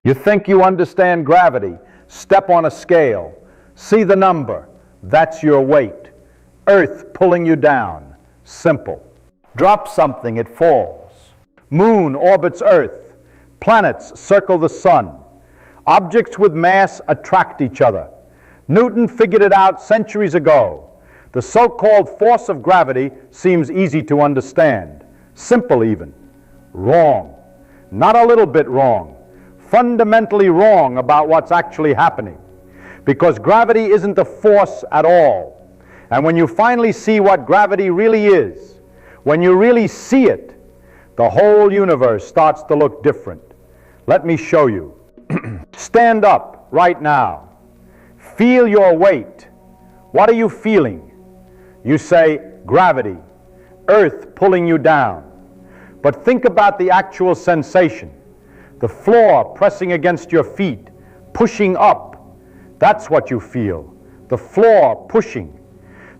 You think you understand gravity. Step on a scale. See the number. That's your weight. Earth pulling you down. Simple. Drop something, it falls. Moon orbits Earth. Planets circle the sun. Objects with mass attract each other. Newton figured it out centuries ago. The so-called force of gravity seems easy to understand. Simple even. Wrong. Not a little bit wrong. Fundamentally wrong about what's actually happening. Because gravity isn't a force at all. And when you finally see what gravity really is, when you really see it, the whole universe starts to look different. Let me show you. Stand up right now. Feel your weight. What are you feeling? You say, gravity, Earth pulling you down. But think about the actual sensation. The floor pressing against your feet, pushing up. That's what you feel. The floor pushing.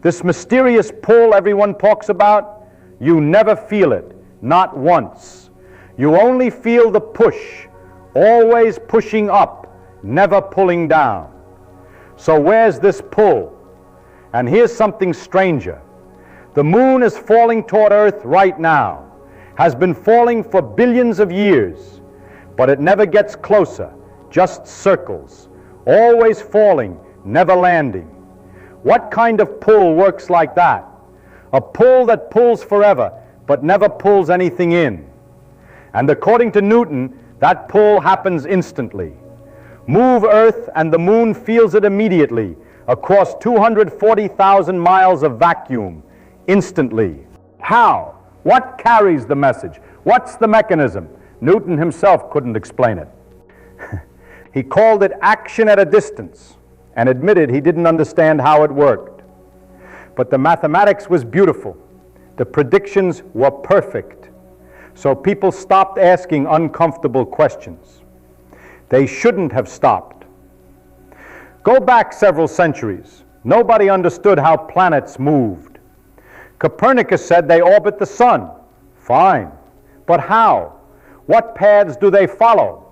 This mysterious pull everyone talks about, you never feel it, not once. You only feel the push, always pushing up, never pulling down. So where's this pull? And here's something stranger. The moon is falling toward Earth right now, has been falling for billions of years, but it never gets closer, just circles, always falling, never landing. What kind of pull works like that? A pull that pulls forever, but never pulls anything in. And according to Newton, that pull happens instantly. Move Earth and the moon feels it immediately across 240,000 miles of vacuum, instantly. How? What carries the message? What's the mechanism? Newton himself couldn't explain it. He called it action at a distance and admitted he didn't understand how it worked. But the mathematics was beautiful. The predictions were perfect. So people stopped asking uncomfortable questions. They shouldn't have stopped. Go back several centuries. Nobody understood how planets moved. Copernicus said they orbit the sun. Fine. But how? What paths do they follow?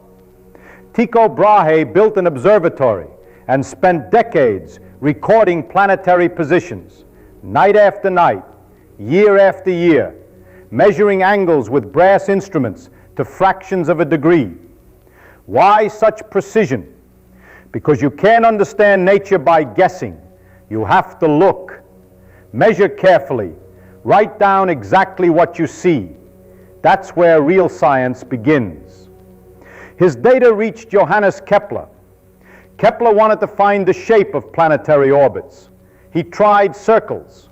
Tycho Brahe built an observatory and spent decades recording planetary positions, night after night, year after year, measuring angles with brass instruments to fractions of a degree. Why such precision? Because you can't understand nature by guessing. You have to look. Measure carefully. Write down exactly what you see. That's where real science begins. His data reached Johannes Kepler. Kepler wanted to find the shape of planetary orbits. He tried circles.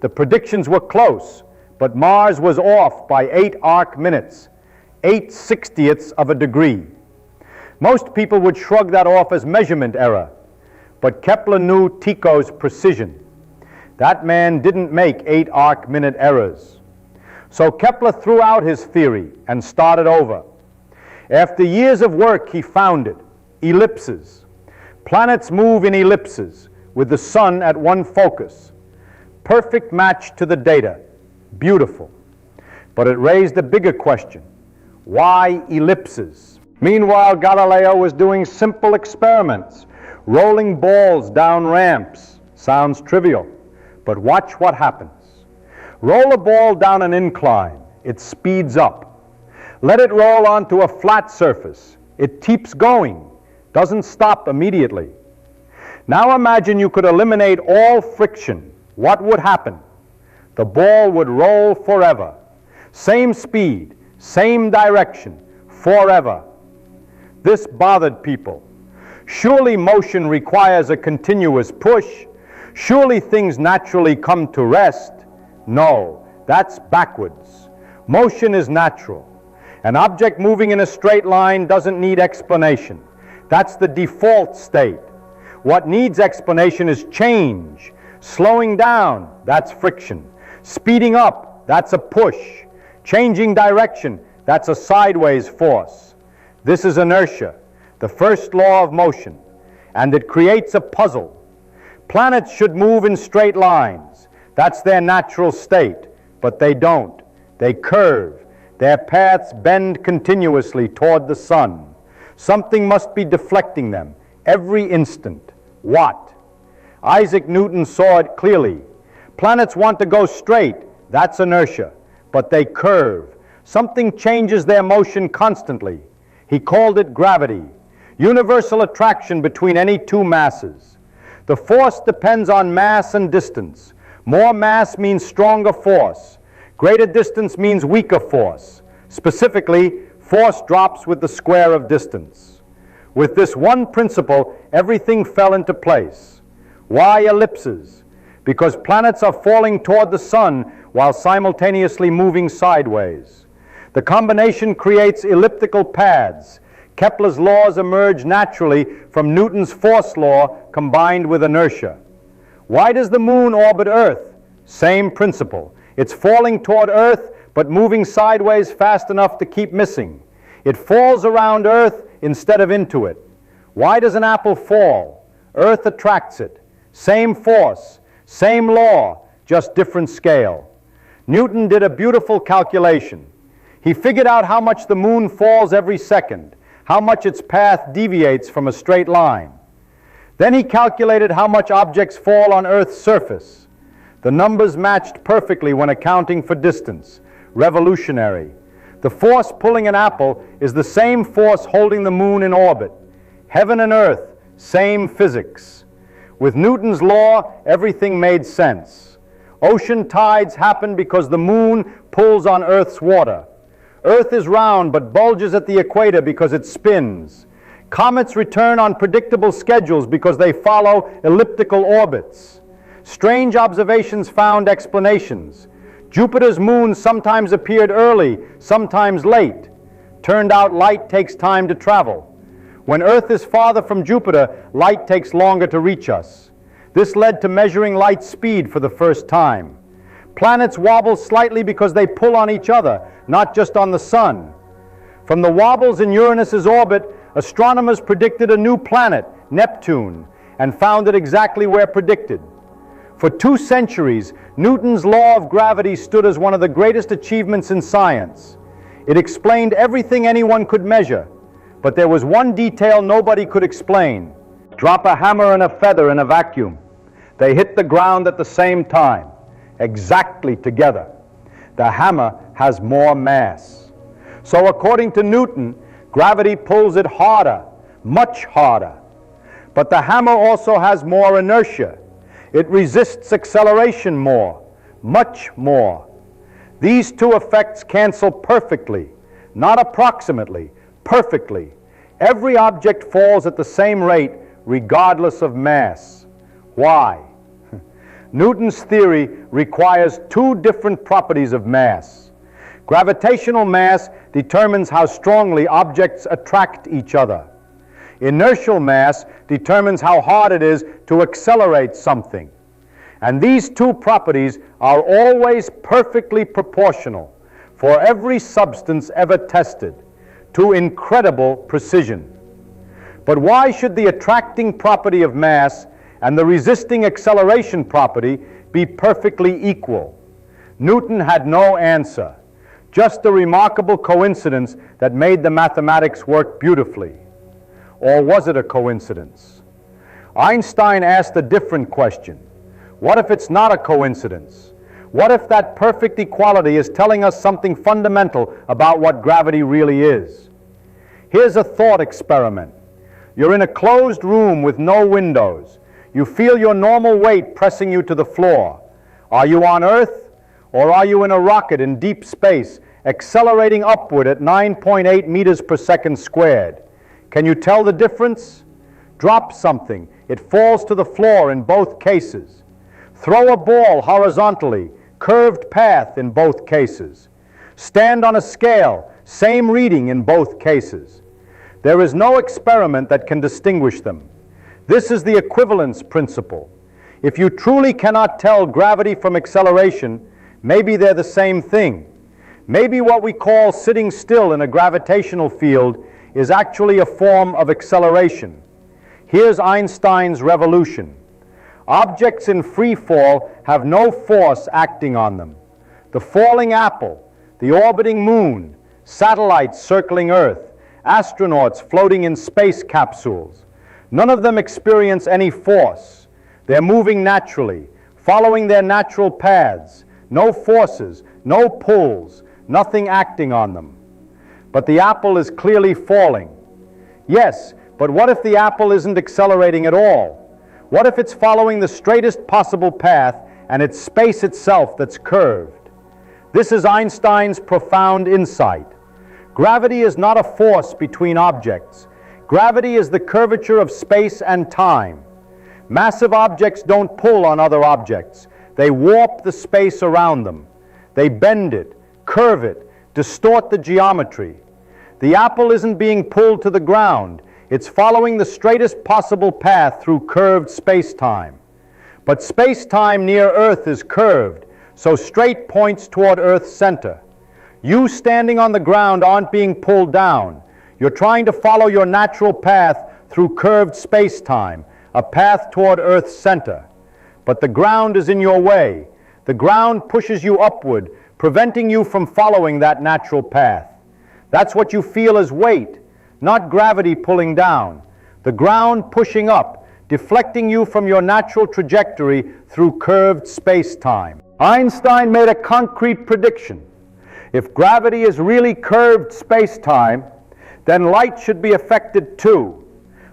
The predictions were close, but Mars was off by 8 arc minutes, 8/60ths of a degree. Most people would shrug that off as measurement error, but Kepler knew Tycho's precision. That man didn't make 8 arc minute errors. So Kepler threw out his theory and started over. After years of work, he found it. Ellipses. Planets move in ellipses, with the sun at one focus. Perfect match to the data. Beautiful. But it raised a bigger question. Why ellipses? Meanwhile, Galileo was doing simple experiments, rolling balls down ramps. Sounds trivial, but watch what happens. Roll a ball down an incline, it speeds up. Let it roll onto a flat surface, it keeps going, doesn't stop immediately. Now imagine you could eliminate all friction. What would happen? The ball would roll forever. Same speed, same direction, forever. This bothered people. Surely motion requires a continuous push. Surely things naturally come to rest. No, that's backwards. Motion is natural. An object moving in a straight line doesn't need explanation. That's the default state. What needs explanation is change. Slowing down, that's friction. Speeding up, that's a push. Changing direction, that's a sideways force. This is inertia, the first law of motion, and it creates a puzzle. Planets should move in straight lines. That's their natural state, but they don't. They curve. Their paths bend continuously toward the sun. Something must be deflecting them every instant. What? Isaac Newton saw it clearly. Planets want to go straight. That's inertia. But they curve. Something changes their motion constantly. He called it gravity. Universal attraction between any two masses. The force depends on mass and distance. More mass means stronger force. Greater distance means weaker force. Specifically, force drops with the square of distance. With this one principle, everything fell into place. Why ellipses? Because planets are falling toward the sun while simultaneously moving sideways. The combination creates elliptical paths. Kepler's laws emerge naturally from Newton's force law combined with inertia. Why does the moon orbit Earth? Same principle. It's falling toward Earth but moving sideways fast enough to keep missing. It falls around Earth instead of into it. Why does an apple fall? Earth attracts it. Same force, same law, just different scale. Newton did a beautiful calculation. He figured out how much the moon falls every second, how much its path deviates from a straight line. Then he calculated how much objects fall on Earth's surface. The numbers matched perfectly when accounting for distance. Revolutionary. The force pulling an apple is the same force holding the moon in orbit. Heaven and earth, same physics. With Newton's law, everything made sense. Ocean tides happen because the moon pulls on Earth's water. Earth is round but bulges at the equator because it spins. Comets return on predictable schedules because they follow elliptical orbits. Strange observations found explanations. Jupiter's moon sometimes appeared early, sometimes late. Turned out light takes time to travel. When Earth is farther from Jupiter, light takes longer to reach us. This led to measuring light speed for the first time. Planets wobble slightly because they pull on each other, not just on the sun. From the wobbles in Uranus's orbit, astronomers predicted a new planet, Neptune, and found it exactly where predicted. For 2 centuries, Newton's law of gravity stood as one of the greatest achievements in science. It explained everything anyone could measure, but there was one detail nobody could explain. Drop a hammer and a feather in a vacuum. They hit the ground at the same time, exactly together. The hammer has more mass. So according to Newton, gravity pulls it harder, much harder. But the hammer also has more inertia. It resists acceleration more, much more. These two effects cancel perfectly, not approximately, perfectly. Every object falls at the same rate regardless of mass. Why? Newton's theory requires 2 different properties of mass. Gravitational mass determines how strongly objects attract each other. Inertial mass determines how hard it is to accelerate something. And these 2 properties are always perfectly proportional for every substance ever tested, to incredible precision. But why should the attracting property of mass and the resisting acceleration property be perfectly equal? Newton had no answer, just a remarkable coincidence that made the mathematics work beautifully. Or was it a coincidence? Einstein asked a different question. What if it's not a coincidence? What if that perfect equality is telling us something fundamental about what gravity really is? Here's a thought experiment. You're in a closed room with no windows. You feel your normal weight pressing you to the floor. Are you on Earth, or are you in a rocket in deep space, accelerating upward at 9.8 meters per second squared? Can you tell the difference? Drop something. It falls to the floor in both cases. Throw a ball horizontally, curved path in both cases. Stand on a scale, same reading in both cases. There is no experiment that can distinguish them. This is the equivalence principle. If you truly cannot tell gravity from acceleration, maybe they're the same thing. Maybe what we call sitting still in a gravitational field is actually a form of acceleration. Here's Einstein's revolution. Objects in free fall have no force acting on them. The falling apple, the orbiting moon, satellites circling Earth, astronauts floating in space capsules. None of them experience any force. They're moving naturally, following their natural paths. No forces, no pulls, nothing acting on them. But the apple is clearly falling. Yes, but what if the apple isn't accelerating at all? What if it's following the straightest possible path and it's space itself that's curved? This is Einstein's profound insight. Gravity is not a force between objects. Gravity is the curvature of space and time. Massive objects don't pull on other objects. They warp the space around them. They bend it, curve it, distort the geometry. The apple isn't being pulled to the ground. It's following the straightest possible path through curved space-time. But space-time near Earth is curved, so straight points toward Earth's center. You standing on the ground aren't being pulled down. You're trying to follow your natural path through curved space-time, a path toward Earth's center. But the ground is in your way. The ground pushes you upward, preventing you from following that natural path. That's what you feel as weight, not gravity pulling down. The ground pushing up, deflecting you from your natural trajectory through curved space-time. Einstein made a concrete prediction. If gravity is really curved space-time, then light should be affected too.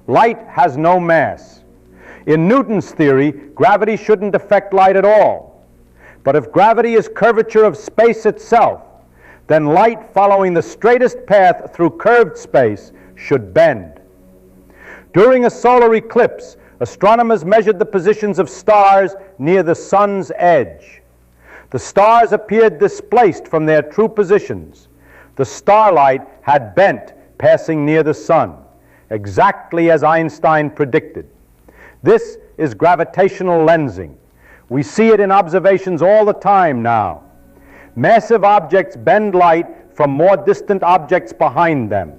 Light has no mass. In Newton's theory, gravity shouldn't affect light at all. But if gravity is curvature of space itself, then light following the straightest path through curved space should bend. During a solar eclipse, astronomers measured the positions of stars near the sun's edge. The stars appeared displaced from their true positions. The starlight had bent, passing near the sun, exactly as Einstein predicted. This is gravitational lensing. We see it in observations all the time now. Massive objects bend light from more distant objects behind them,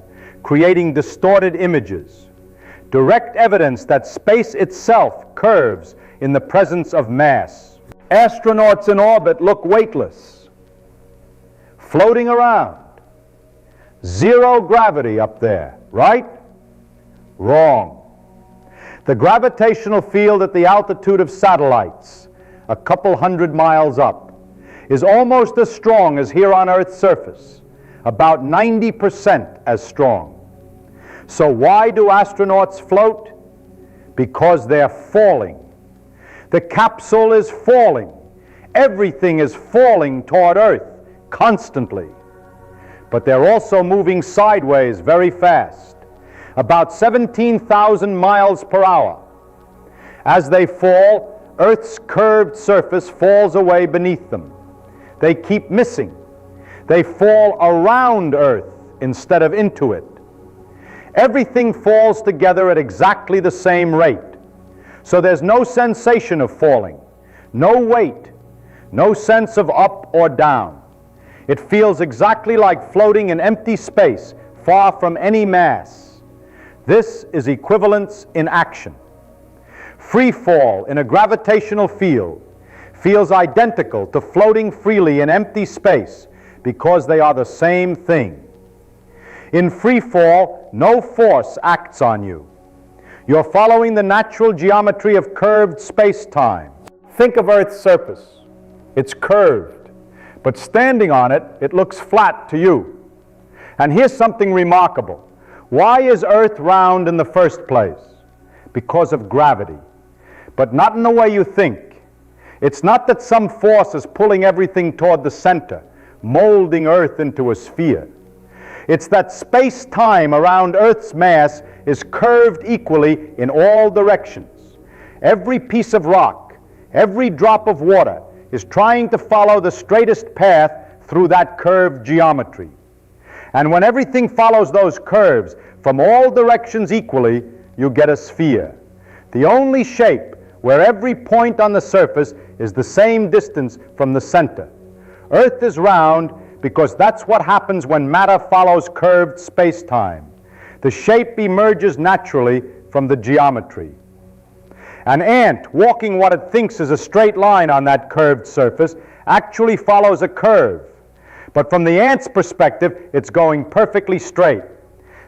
creating distorted images. Direct evidence that space itself curves in the presence of mass. Astronauts in orbit look weightless, floating around. Zero gravity up there, right? Wrong. The gravitational field at the altitude of satellites, a couple hundred miles up, is almost as strong as here on Earth's surface, about 90% as strong. So why do astronauts float? Because they're falling. The capsule is falling. Everything is falling toward Earth constantly. But they're also moving sideways very fast, about 17,000 miles per hour. As they fall, Earth's curved surface falls away beneath them. They keep missing. They fall around Earth instead of into it. Everything falls together at exactly the same rate. So there's no sensation of falling, no weight, no sense of up or down. It feels exactly like floating in empty space, far from any mass. This is equivalence in action. Free fall in a gravitational field feels identical to floating freely in empty space because they are the same thing. In free fall, no force acts on you. You're following the natural geometry of curved space-time. Think of Earth's surface. It's curved, but standing on it, it looks flat to you. And here's something remarkable. Why is Earth round in the first place? Because of gravity, but not in the way you think. It's not that some force is pulling everything toward the center, molding Earth into a sphere. It's that space-time around Earth's mass is curved equally in all directions. Every piece of rock, every drop of water is trying to follow the straightest path through that curved geometry. And when everything follows those curves from all directions equally, you get a sphere. The only shape where every point on the surface is the same distance from the center. Earth is round because that's what happens when matter follows curved space-time. The shape emerges naturally from the geometry. An ant walking what it thinks is a straight line on that curved surface actually follows a curve. But from the ant's perspective, it's going perfectly straight.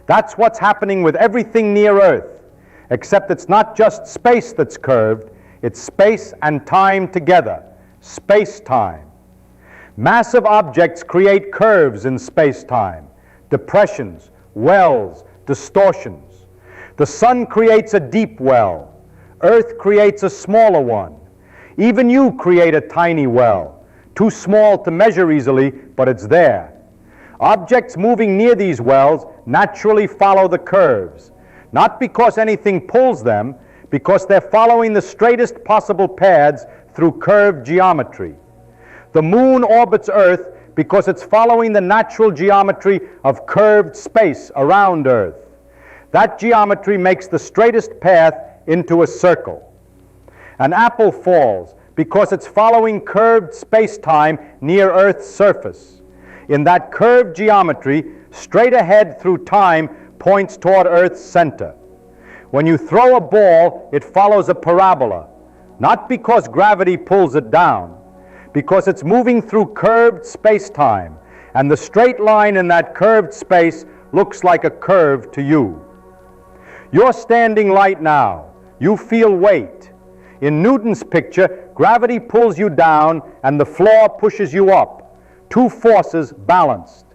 That's what's happening with everything near Earth, except it's not just space that's curved, it's space and time together, space-time. Massive objects create curves in space-time, depressions, wells, distortions. The sun creates a deep well. Earth creates a smaller one. Even you create a tiny well, too small to measure easily, but it's there. Objects moving near these wells naturally follow the curves, not because anything pulls them, because they're following the straightest possible paths through curved geometry. The moon orbits Earth because it's following the natural geometry of curved space around Earth. That geometry makes the straightest path into a circle. An apple falls because it's following curved space-time near Earth's surface. In that curved geometry, straight ahead through time points toward Earth's center. When you throw a ball, it follows a parabola, not because gravity pulls it down, because it's moving through curved space-time, and the straight line in that curved space looks like a curve to you. You're standing right now. You feel weight. In Newton's picture, gravity pulls you down and the floor pushes you up. Two forces balanced.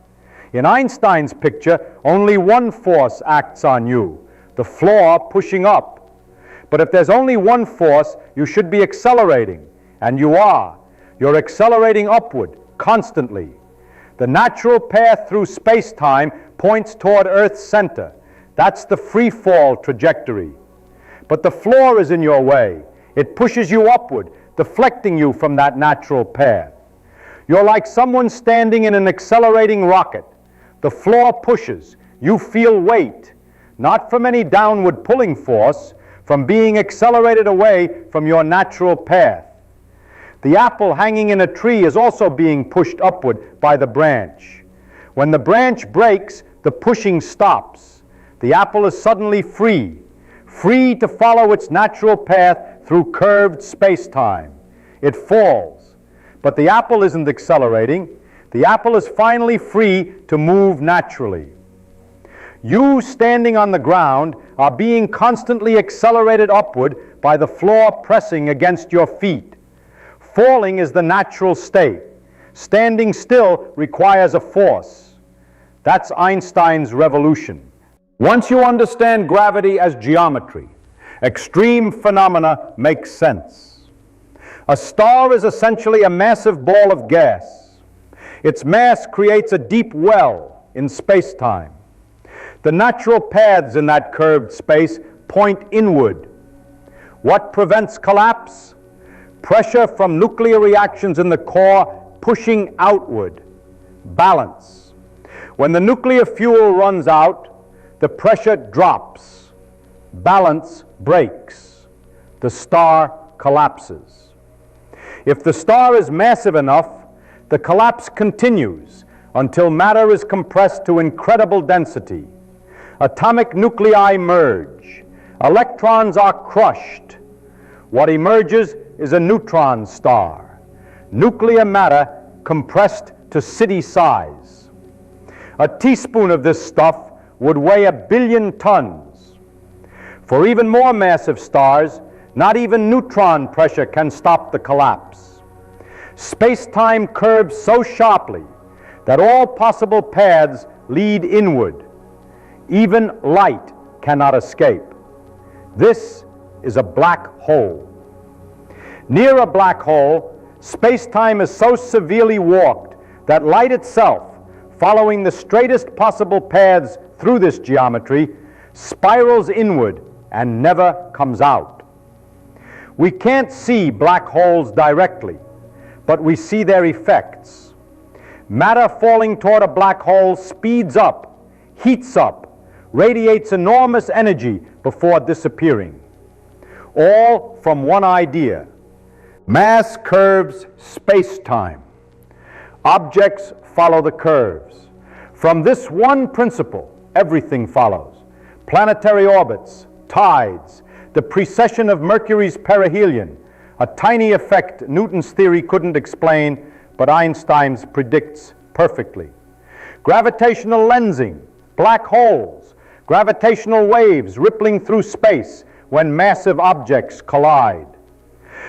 In Einstein's picture, only one force acts on you, the floor pushing up. But if there's only one force, you should be accelerating, and you are. You're accelerating upward, constantly. The natural path through space-time points toward Earth's center. That's the free fall trajectory. But the floor is in your way. It pushes you upward, deflecting you from that natural path. You're like someone standing in an accelerating rocket. The floor pushes. You feel weight, not from any downward pulling force, from being accelerated away from your natural path. The apple hanging in a tree is also being pushed upward by the branch. When the branch breaks, the pushing stops. The apple is suddenly free to follow its natural path through curved space-time. It falls, but the apple isn't accelerating. The apple is finally free to move naturally. You, standing on the ground, are being constantly accelerated upward by the floor pressing against your feet. Falling is the natural state. Standing still requires a force. That's Einstein's revolution. Once you understand gravity as geometry, extreme phenomena make sense. A star is essentially a massive ball of gas. Its mass creates a deep well in space-time. The natural paths in that curved space point inward. What prevents collapse? Pressure from nuclear reactions in the core pushing outward. Balance. When the nuclear fuel runs out, the pressure drops. Balance breaks. The star collapses. If the star is massive enough, the collapse continues until matter is compressed to incredible density. Atomic nuclei merge. Electrons are crushed. What emerges is a neutron star. Nuclear matter compressed to city size. A teaspoon of this stuff would weigh 1 billion tons. For even more massive stars, not even neutron pressure can stop the collapse. Space-time curves so sharply that all possible paths lead inward. Even light cannot escape. This is a black hole. Near a black hole, space-time is so severely warped that light itself, following the straightest possible paths through this geometry, spirals inward and never comes out. We can't see black holes directly, but we see their effects. Matter falling toward a black hole speeds up, heats up, radiates enormous energy before disappearing. All from one idea. Mass curves space-time. Objects follow the curves. From this one principle, everything follows. Planetary orbits, tides, the precession of Mercury's perihelion, a tiny effect Newton's theory couldn't explain, but Einstein's predicts perfectly. Gravitational lensing, black holes, gravitational waves rippling through space when massive objects collide.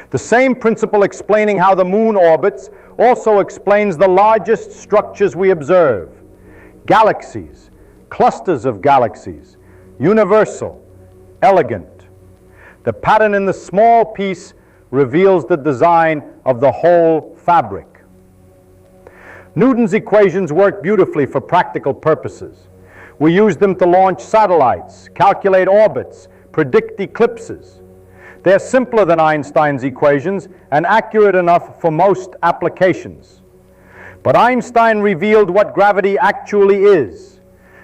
The same principle explaining how the moon orbits also explains the largest structures we observe: galaxies, clusters of galaxies, universal, elegant. The pattern in the small piece reveals the design of the whole fabric. Newton's equations work beautifully for practical purposes. We use them to launch satellites, calculate orbits, predict eclipses. They're simpler than Einstein's equations and accurate enough for most applications. But Einstein revealed what gravity actually is: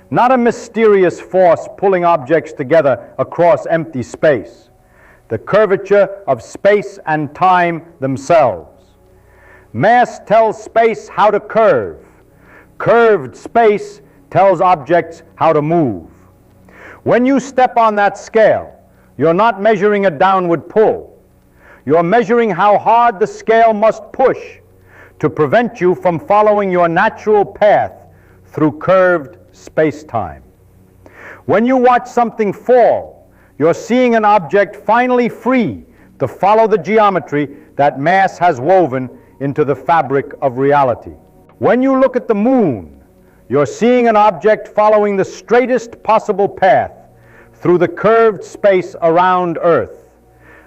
not a mysterious force pulling objects together across empty space, the curvature of space and time themselves. Mass tells space how to curve. Curved space tells objects how to move. When you step on that scale, you're not measuring a downward pull. You're measuring how hard the scale must push to prevent you from following your natural path through curved space-time. When you watch something fall, you're seeing an object finally free to follow the geometry that mass has woven into the fabric of reality. When you look at the moon, you're seeing an object following the straightest possible path through the curved space around Earth,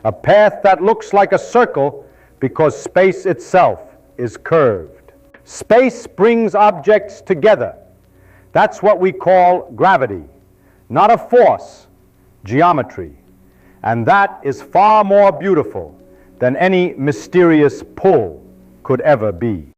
a path that looks like a circle because space itself is curved. Space brings objects together. That's what we call gravity, not a force, geometry. And that is far more beautiful than any mysterious pull could ever be.